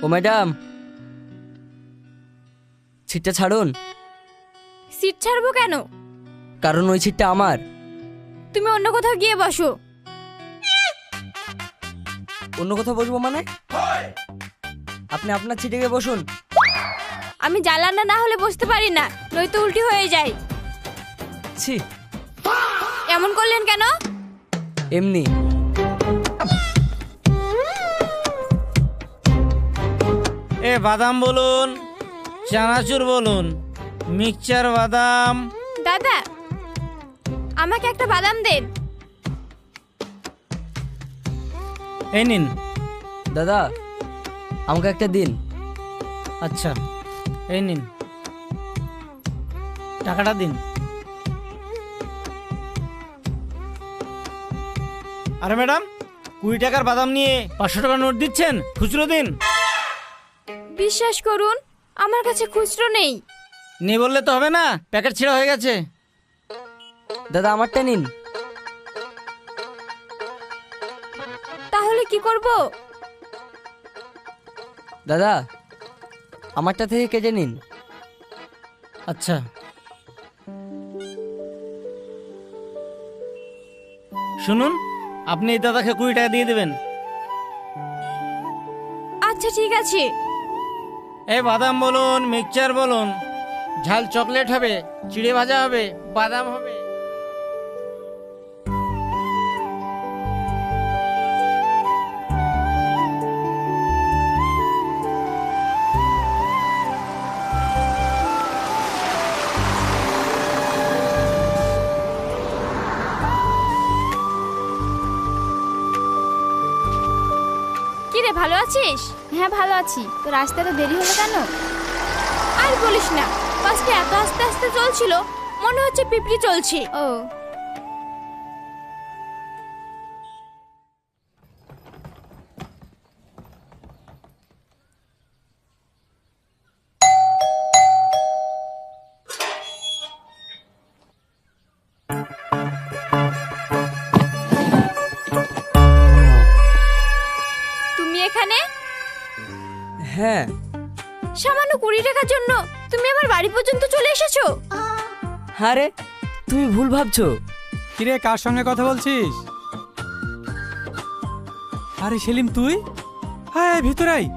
ও madam, সিটটা ছাড়ুন। Seat ছাড়বো কেন? কারণ ওই সিটটা আমার। তুমি অন্য কোথাও গিয়ে বসো। অন্য কোথাও বসবো মানে? আপনি আপনার সিটে গিয়ে বসুন। আমি জানালা না হলে বসতে পারি না, নয়তো উল্টি হয়ে যায়। ছি, এমন করলেন কেন? এমনি। এ বাদাম বলুন, চানাচুর বলুন, মিক্সচার বাদাম। দাদা, আমাকে একটা বাদাম দেন। এই নিন। দাদা, আমাকে একটা দিন। আচ্ছা, এই নিন, টাকাটা দিন। আরে ম্যাডাম, 20 টাকার বাদাম নিয়ে 500 টাকার নোট দিচ্ছেন, খুচরো দিন। বিশ্বাস করুন, আমার কাছে খুচরো নেই। নেই বললে তো হবে না, প্যাকেট ছেঁড়া হয়ে গেছে। দাদা, আমারটা নিন। তাহলে কি করব? দাদা, আমারটা থেকে কেটে নিন। আচ্ছা, শুনুন, আপনি এই দাদাকে 20 টাকা দিয়ে দেবেন। আচ্ছা ঠিক আছে। এই বাদাম বলুন, মিক্সচার বলুন, ঝাল চকলেট হবে, চিড়ে ভাজা হবে, বাদাম হবে। কি রে, ভালো আছিস? হ্যাঁ ভালো আছি। তো রাস্তাটা দেরি হলো কেন? আর বলিস না, বাসটা এত আস্তে আস্তে চলছিল, মনে হচ্ছে পিঁপড়ি চলছে। ও, তুমি এখানে? হ্যাঁ। সামান্য 20 টাকার জন্য তুমি আমার বাড়ি পর্যন্ত চলে এসেছো? আরে, তুমি ভুল ভাবছো। কিরে, কার সঙ্গে কথা বলছিস? আরে সেলিম, তুই? হ্যাঁ, ভিতরে আয়।